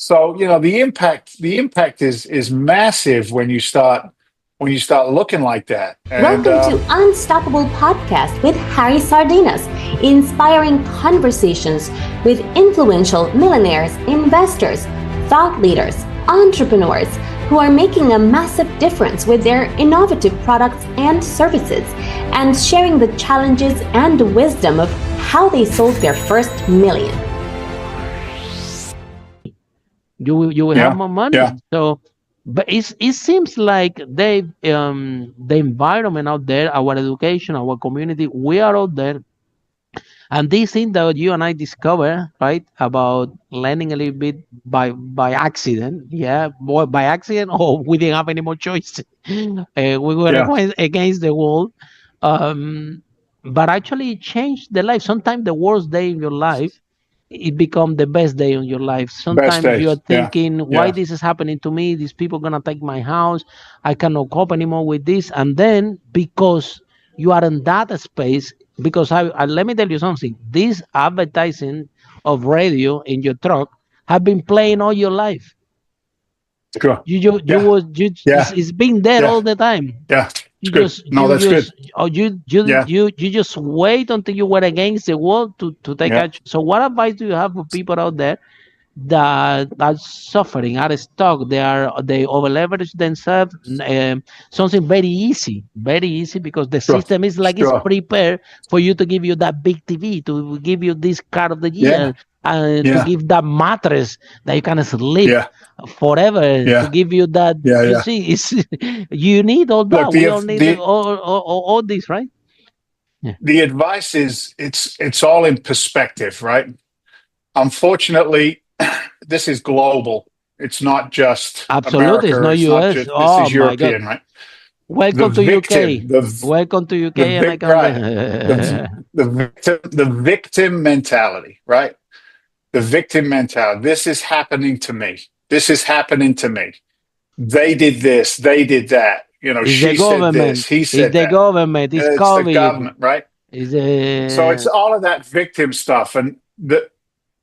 So, the impact is massive when you start looking like that. And Welcome to Unstoppable Podcast with Harry Sardinas, inspiring conversations with influential millionaires, investors, thought leaders, entrepreneurs who are making a massive difference with their innovative products and services, and sharing the challenges and wisdom of how they sold their first million. You will have yeah, more money. yeah, So, but it seems like the environment out there, our education, our community, we are out there, and this thing that you and I discover, right, about learning a little bit by accident, yeah, by accident, or we didn't have any more choice. We were yeah. against the wall, um, but actually it changed the life. Sometimes the worst day in your life, it become the best day in your life. Best Sometimes you are days. Yeah, thinking, why yeah, this is happening to me? These people gonna take my house. I cannot cope anymore with this. And then because you are in that space, because I let me tell you something. This advertising of radio in your truck have been playing all your life. sure. You Yeah, was you yeah, it's been there yeah, all the time. yeah. It's You good. just No, you that's just good. or Yeah, you just wait until you were against the wall to take yeah. action. So what advice do you have for people out there that are suffering, are stuck, they over leverage themselves? Something very easy, because the Sure, system is like it's sure. prepared for you to give you that big TV, to give you this car of the Yeah, year, and to yeah, give that mattress that you can sleep yeah, forever, to yeah, give you that. yeah, You yeah. see, it's you need all Look, that. the We all need the all this, right? Yeah, the advice is it's all in perspective, right? Unfortunately, this is global. It's not just absolutely. It's America. not It's not US. just this Oh is my God. European, right? The Welcome to victim, UK. Welcome to UK, and I can. right, the victim mentality, right? The victim mentality. This is happening to me. This is happening to me. They did this. They did that. It's the She said this. government. He It's said the that. government. It's It's the COVID. government, right? It's So it's all of that victim stuff. And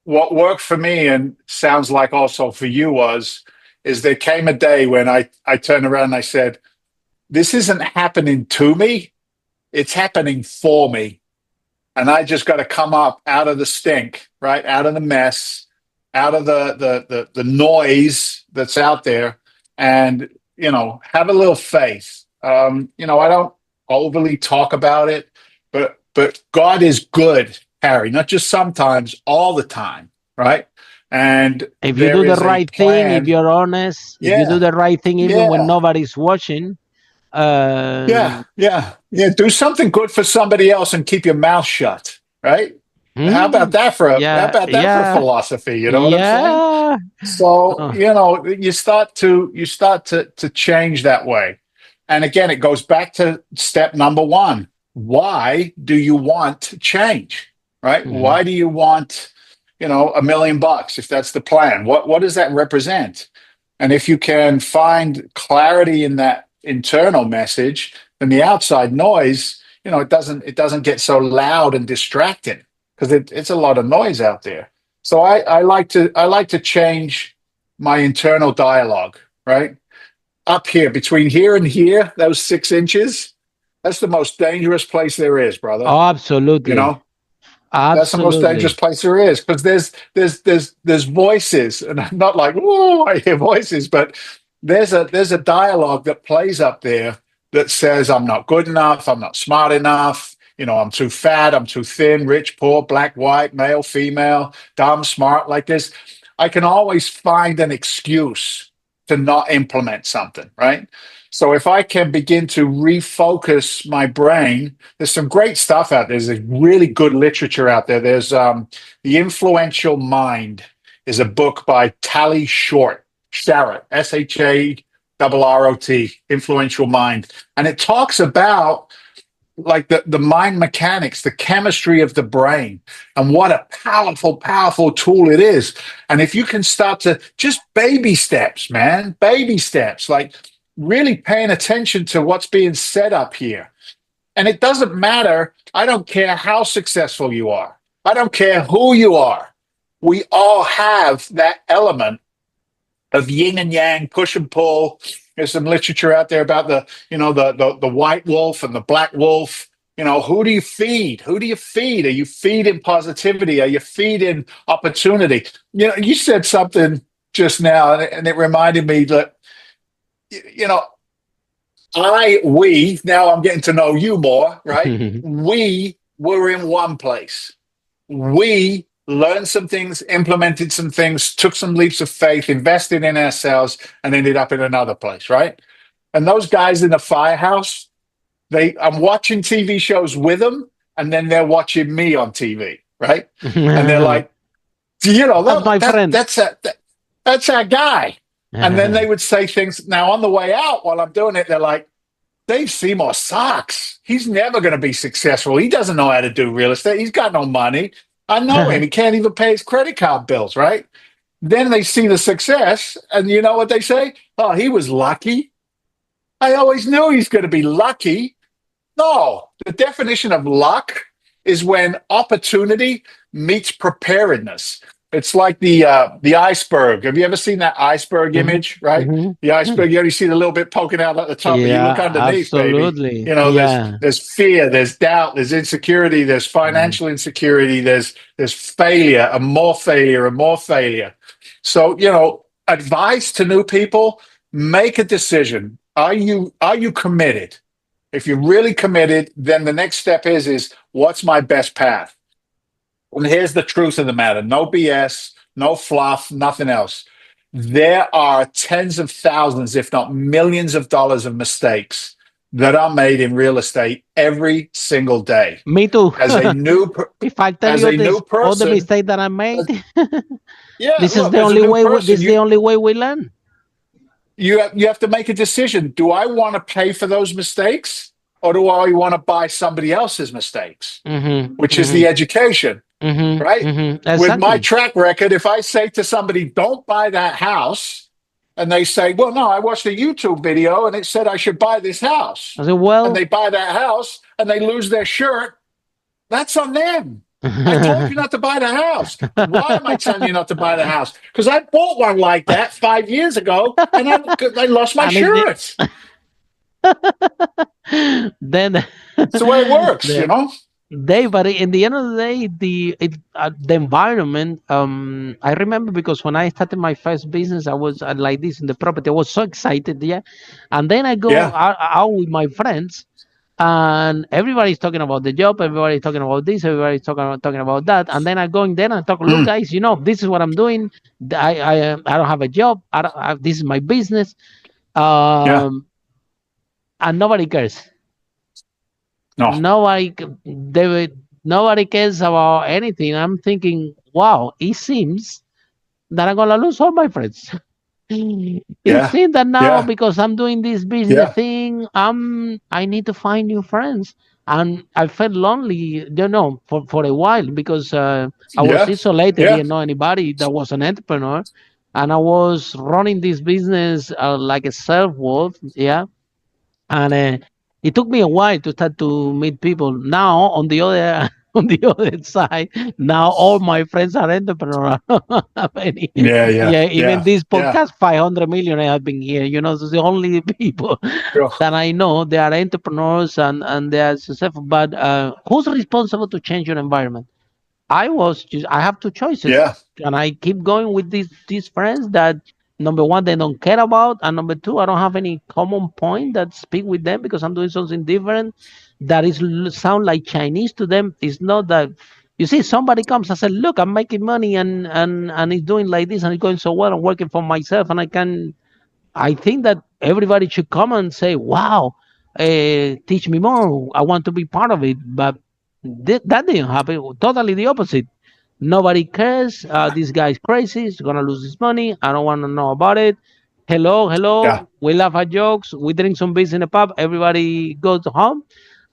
what worked for me, and sounds like also for you, is there came a day when I turned around and I said, this isn't happening to me. It's happening for me. And I just got to come up out of the stink, right? Out of the mess, out of the noise that's out there, and have a little faith. I don't overly talk about it, but God is good, Harry, not just sometimes, all the time, right? And if you there do the is a right thing, if plan. you're honest, if you do Yeah, the right thing, even when yeah, nobody's watching, yeah, yeah, yeah. Do something good for somebody else and keep your mouth shut, right? How about hmm, that for a how yeah, about that for yeah, philosophy? You know what I'm saying? yeah. So, Oh, you start to change that way. And again, it goes back to step number one. Why do you want to change? Right? mhm. Why do you want, $1 million, if that's the plan? What does that represent? And if you can find clarity in that internal message, then the outside noise, it doesn't get so loud and distracting, because it's a lot of noise out there. So I like to change my internal dialogue, right? Up here, between here and here, those 6 inches, that's the most dangerous place there is, brother. Oh, You absolutely, know, that's the most dangerous absolutely. place there is, because there's voices, and I'm not like, oh, I hear voices, but there's a dialogue that plays up there that says I'm not good enough, I'm not smart enough, I'm too fat, I'm too thin, rich, poor, black, white, male, female, dumb, smart, like this. I can always find an excuse to not implement something, right? So if I can begin to refocus my brain, there's some great stuff out there. There's really good literature out there. There's The Influential Mind is a book by Tally Sharot, Sharrot, Influential Mind. And it talks about like the mind mechanics, the chemistry of the brain, and what a powerful, powerful tool it is. And if you can start to just baby steps, man, baby steps, like really paying attention to what's being said up here. And it doesn't matter. I don't care how successful you are. I don't care who you are. We all have that element of yin and yang, push and pull. There's some literature out there about the white wolf and the black wolf. Who do you feed? Who do you feed? Are you feeding positivity? Are you feeding opportunity? You said something just now, and it reminded me that, you know, now I'm getting to know you more, right? We were in one place. We learned some things, implemented some things, took some leaps of faith, invested in ourselves, and ended up in another place, right? And those guys in the firehouse, I'm watching TV shows with them, and then they're watching me on TV, right? And they're like, That's my friend. that's our guy. And then they would say things. Now, on the way out, while I'm doing it, they're like, Dave Seymour sucks. He's never going to be successful. He doesn't know how to do real estate. He's got no money. I know him. He can't even pay his credit card bills, right? Then they see the success, and you know what they say? Oh, he was lucky. I always knew he's going to be lucky. No, the definition of luck is when opportunity meets preparedness. It's like the iceberg. Have you ever seen that iceberg image, right? The iceberg, you only see the little bit poking out at the top, but you look underneath, absolutely. baby. There's fear, there's doubt, there's insecurity, there's financial insecurity, there's failure and more failure and more failure. So, advice to new people, make a decision. Are you committed? If you're really committed, then the next step is what's my best path? And here's the truth of the matter. No BS, no fluff, nothing else. There are tens of thousands, if not millions of dollars of mistakes that are made in real estate every single day. Me too. As a new if I tell you all the mistakes that I made, this is the only way. This is the only way we learn. You have to make a decision. Do I want to pay for those mistakes, or do I want to buy somebody else's mistakes, which is the education? Right? Exactly. With my track record, if I say to somebody, don't buy that house, and they say, well, no, I watched a YouTube video and it said I should buy this house. I said, well, and they buy that house and they lose their shirt, that's on them. I told you not to buy the house. Why am I telling you not to buy the house? Because I bought one like that 5 years ago and I lost my shirt. Then that's the way it works, Dave, but in the end of the day, the environment. I remember because when I started my first business, I was like this in the property. I was so excited, and then I go out with my friends, and everybody's talking about the job, everybody's talking about this, everybody's talking about that, and then I go in there and talk. Look, guys, this is what I'm doing. I don't have a job. This is my business, and nobody cares. No. Nobody cares about anything. I'm thinking, wow, it seems that I'm gonna lose all my friends. It seems that now because I'm doing this business thing, I need to find new friends. And I felt lonely, for a while because I was isolated. I didn't know anybody that was an entrepreneur, and I was running this business like a self-wolf, and it took me a while to start to meet people. Now, on the other side, now all my friends are entrepreneurs. Even this podcast, 500 million have been here. So the only people that I know, they are entrepreneurs and they are successful. But who's responsible to change your environment? I have two choices, and I keep going with these friends that, number one, they don't care about, and number two, I don't have any common point that speak with them because I'm doing something different that sound like Chinese to them. It's not that. You see, somebody comes and says, "Look, I'm making money and it's doing like this and it's going so well. I'm working for myself, and I think that everybody should come and say, "Wow, teach me more. I want to be part of it." But that didn't happen. Totally the opposite. Nobody cares. This guy's crazy. He's gonna lose his money. I don't want to know about it. Hello. We laugh at jokes. We drink some beers in the pub. Everybody goes home,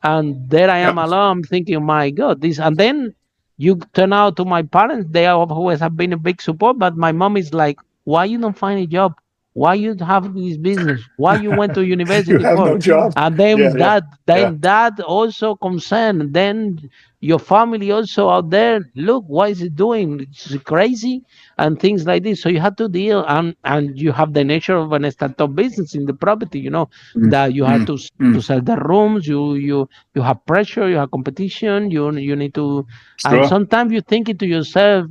and there I am alone. I'm thinking, my God, this. And then you turn out to my parents. They always have been a big support, but my mom is like, "Why you don't find a job? why you have this business, why you went to You university have for, no job. and Yeah, yeah, yeah. that also concern then your family also out there. Look, what is it doing? It's crazy and things like this. So you have to deal, and you have the nature of an startup business in the property. Mm, That you have mm, to mm. sell the rooms. You have pressure. You have competition. You need to, and Sure. sometimes you think it to yourself,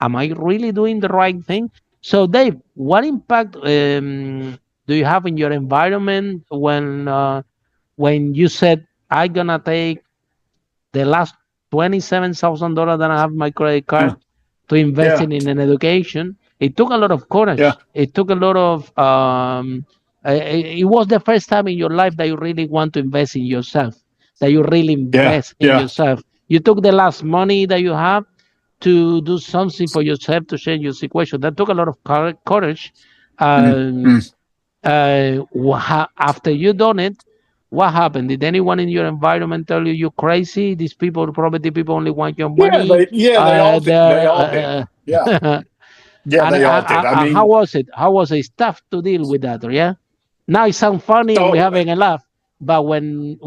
am I really doing the right thing? So, Dave, what impact do you have in your environment when you said I'm gonna take the last $27,000 that I have in my credit Yeah, card to invest yeah, in an education? It took a lot of yeah, courage. It took a lot of. It was the first time in your life that you really want to invest in yourself. That you really yeah, invest in yeah. yourself. You took the last money that you have to do something for yourself to change your situation. That took a lot of courage. Mm, Um, mm. After you done it, what happened? Did anyone in your environment tell you you're crazy? These people, property people, only want your money. Yeah, they all did. They all did. They're Yeah, yeah, and they all did. I how mean, was it? How was it? It's tough to deal with that, yeah. Now it sounds funny and we're so having a laugh, but when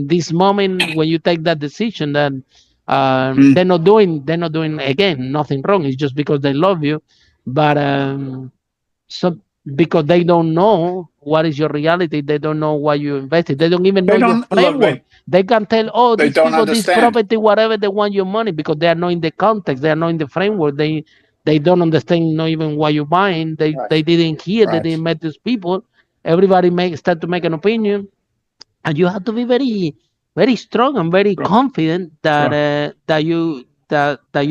this moment when you take that decision, then mm, they're not doing again nothing wrong. It's just because they love you, but so because they don't know what is your reality, they don't know why you invested, they don't even know they your don't look. framework. They can tell, oh, They these don't people, this understand. property, whatever, they want your money because they are not in the context, they are not in the framework. They don't understand not even why you're buying. They Right, they didn't hear, they right. didn't met these people. Everybody start to make an opinion, and you have to be very very strong and very Sure, confident that sure. you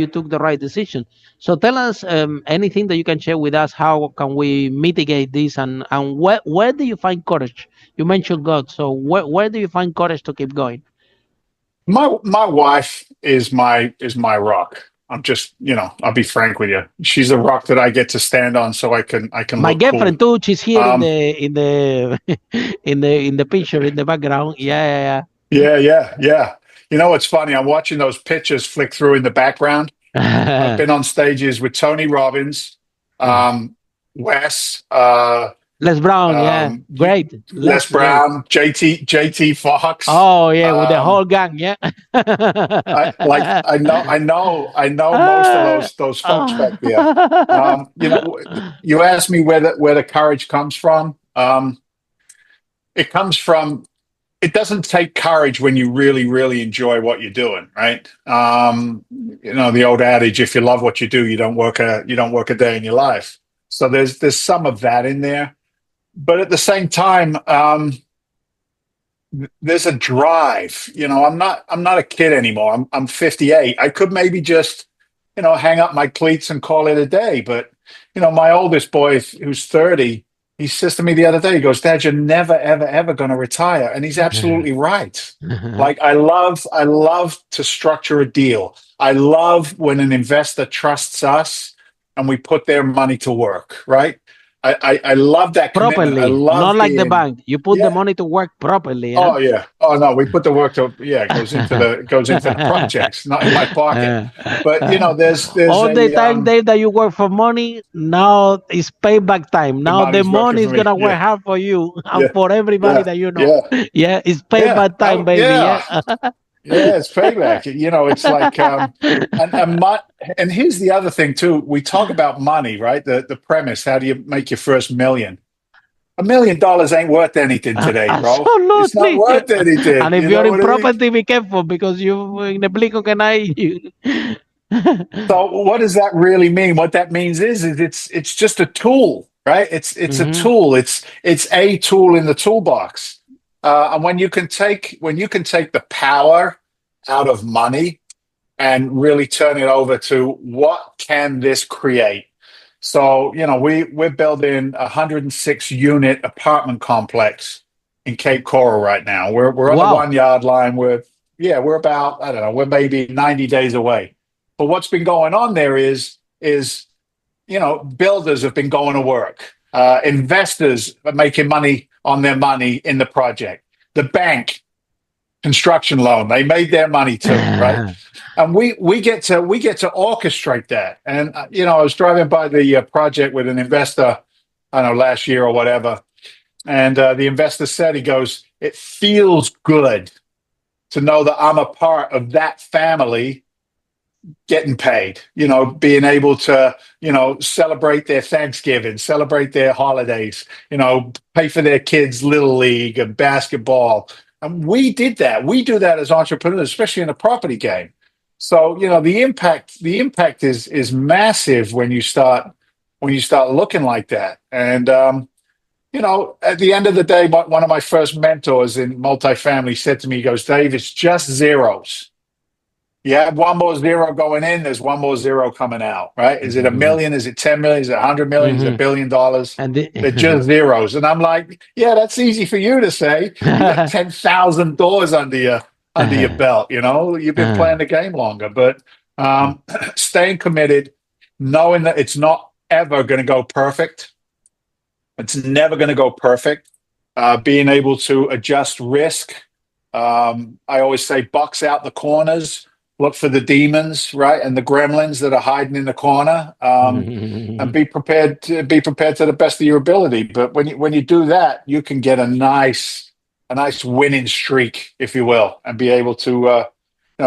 took the right decision. So tell us anything that you can share with us. How can we mitigate this, and where do you find courage? You mentioned God, so where do you find courage to keep going? My wife is my rock. I'm just, I'll be frank with you. She's the rock that I get to stand on, so I can My look cool. girlfriend too. She's here in Um, the in the picture in the background. Yeah, yeah, yeah, yeah. You know what's funny? I'm watching those pictures flick through in the background. I've yeah. been on stages with Tony Robbins, um, Wes, Les Brown, yeah, great. Les Great. Brown, JT Fox. Oh yeah, with the whole gang, yeah. I know most of Ah, those folks back there. ah. You asked me where the courage comes from. It comes from. It doesn't take courage when you really, really enjoy what you're doing, right? The old adage: if you love what you do, you don't work a day in your life. So there's some of that in there, but at the same time, there's a drive. I'm not a kid anymore. I'm 58. I could maybe just, hang up my cleats and call it a day. But my oldest boy, who's 30, he says to me the other day, he goes, "Dad, you're never, ever, ever going to retire," and he's absolutely right. Like I love to structure a deal. I love when an investor trusts us and we put their money to work. Right? I love that commitment. I Properly, not love like the being. bank. You put the Yeah. money to work properly, huh? Oh yeah. Oh no, we put the work to, yeah, it goes into the projects, not in my pocket. But there's All the a time, Dave, that you work for money, now it's payback time. the Now the money's working money for is me. gonna work Yeah, hard for you and yeah, for everybody yeah, that you know. yeah, Yeah, it's yeah. payback time, baby. Yeah, Yeah. yeah, it's payback. It's like and here's the other thing too. We talk about money, right? The premise, how do you make your first million? $1 million ain't worth anything today, bro. It's not Absolutely. worth anything. And if You you're know in what I mean? property, be careful because you in the blink of an eye. So what does that really mean? What that means is it's just a tool, right? It's a Hmm. tool. It's a tool in the toolbox. And when you can take the power out of money and really turn it over to what can this create? So we're building a 106 unit apartment complex in Cape Coral right now. We're on the Wow. 1 yard line. We're about, I don't know, we're maybe 90 days away. But what's been going on there is builders have been going to work. Investors are making money on their money in the project. The bank construction loan, they made their money too, right? And we get to orchestrate that. And I was driving by the project with an investor I don't know, last year or whatever. And the investor said, he goes, it feels good to know that I'm a part of that family getting paid, being able to, celebrate their Thanksgiving, celebrate their holidays, pay for their kids' little league and basketball. And we did that. We do that as entrepreneurs, especially in the property game. So, the impact is massive when you start looking like that. And at the end of the day, one of my first mentors in multifamily said to me, he goes, Dave, it's just zeros. You have one more zero going in, there's one more zero coming out, right? Is it a Mhm. million? Is it 10 million? Is it 100 million? Is it Mhm. $1 billion? And They're just zeros. And I'm like, yeah, that's easy for you to say. You got 10,000 doors under your belt, you've been playing the game longer. But staying committed, knowing that it's not ever going to go perfect. It's never going to go perfect. Being able to adjust risk. I always say box out the corners, look for the demons, right, and the gremlins that are hiding in the corner, and be prepared to the best of your ability. But when you do that, you can get a nice winning streak, if you will, and be able to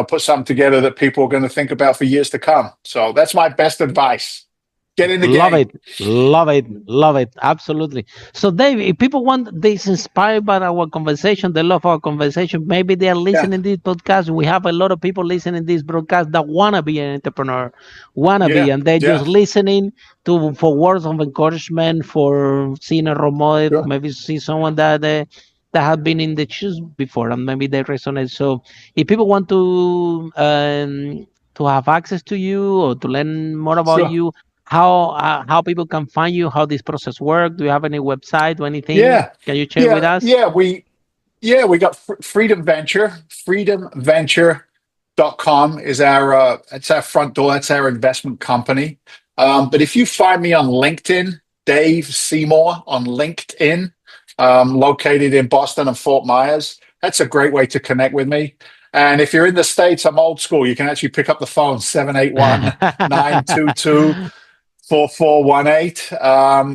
put something together that people are going to think about for years to come. So that's my best advice. Get in the Love game. it, love it, love it. Absolutely. So, Dave, if people want this inspired by our conversation, they love our conversation. Maybe they are Yeah, listening to this podcast. We have a lot of people listening to this broadcast that wanna be an entrepreneur, wanna be, yeah, and they're just yeah. listening to for words of encouragement, for seeing a role model, Sure. maybe see someone that have been in the shoes before, and maybe they resonate. So, if people want to have access to you or to learn more about Sure. you, how people can find you, how this process works. Do you have any website or anything? Yeah, Can you share with yeah, us? yeah. We got Freedom Venture. Freedomventure.com is our front door. That's our investment company. But if you find me on LinkedIn, Dave Seymour on LinkedIn, located in Boston and Fort Myers, that's a great way to connect with me. And if you're in the States, I'm old school. You can actually pick up the phone, 781-922. 4418,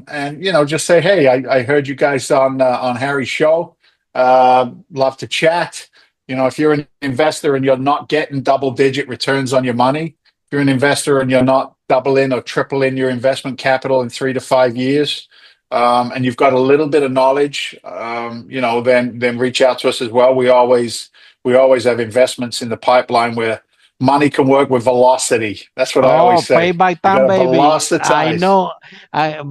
and just say, hey, I heard you guys on Harry's show. Love to chat. If you're an investor and you're not getting double digit returns on your money, if you're an investor and you're not doubling or tripling your investment capital in 3 to 5 years, and you've got a little bit of knowledge, then reach out to us as well. We always have investments in the pipeline where money can work with velocity. That's what I Oh, always pay say. by You time, got to baby. I velocitize. know.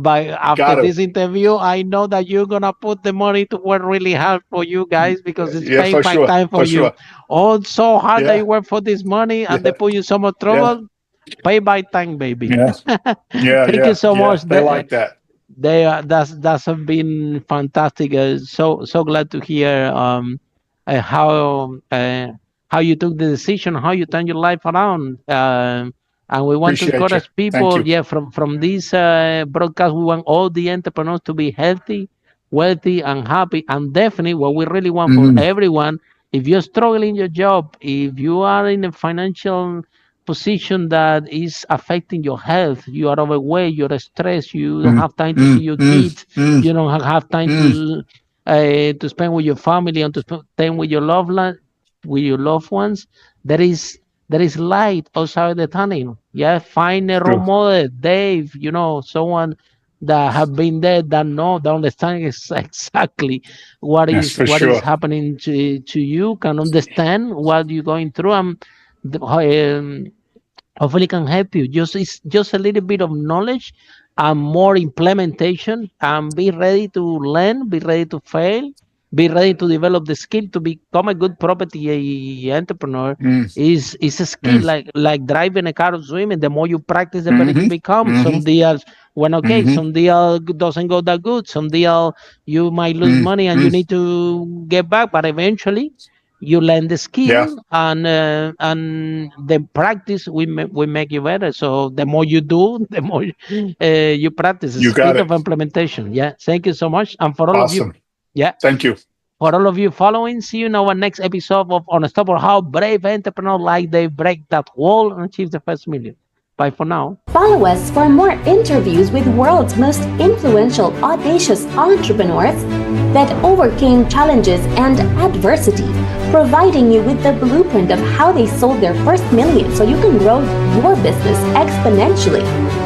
By after Got to. this interview, I know that you're gonna put the money to work really hard for you guys because it's Yeah, pay for by sure. time for For you. sure. Oh, it's so hard that Yeah. you work for this money and they Yeah. put you so much Yeah. trouble. Pay by time, baby. Yeah. Yeah. Thank you Yeah. so Yeah. much. They like that. They are that's have been fantastic. So glad to hear uh, how uh, how you took the decision, how you turned your life around. And we want to Appreciate you. encourage Thank people. you. Yeah, from this broadcast, we want all the entrepreneurs to be healthy, wealthy, and happy. And definitely, what we really want for Mhm. everyone. If you're struggling in your job, if you are in a financial position that is affecting your health. You are overweight, you're stressed, you don't Mm, have time to see mm, your mm, kids, mm, you don't have time mm. to spend with your family and to spend with your loved ones. There is there is light outside the tunnel. Yeah, find a role True. model, Dave. Someone that have been there, that understand exactly what Yes, is for what is sure. happening to you, can understand what you're going through, and hopefully can help you. It's just a little bit of knowledge and more implementation, and be ready to learn, be ready to fail, be ready to develop the skill to become a good property entrepreneur. Mm, Is a skill mm, like driving a car or swimming. The more you practice, the better you mhm, become. Some mhm, deals went okay, mhm, some deal doesn't go that good. Some deal you might lose mm, money and you mm. need to get back, but eventually you learn the Yeah, skill, and the practice will make you better. So the more you do, the more you practice. The you got speed of it. implementation. Yeah, thank you so much. And for all of you, Awesome. yeah, Thank you. for all of you following, see you in our next episode of Unstoppable, how brave entrepreneurs like they break that wall and achieve the first million. Bye for now. Follow us for more interviews with world's most influential, audacious entrepreneurs that overcame challenges and adversity, providing you with the blueprint of how they sold their first million so you can grow your business exponentially.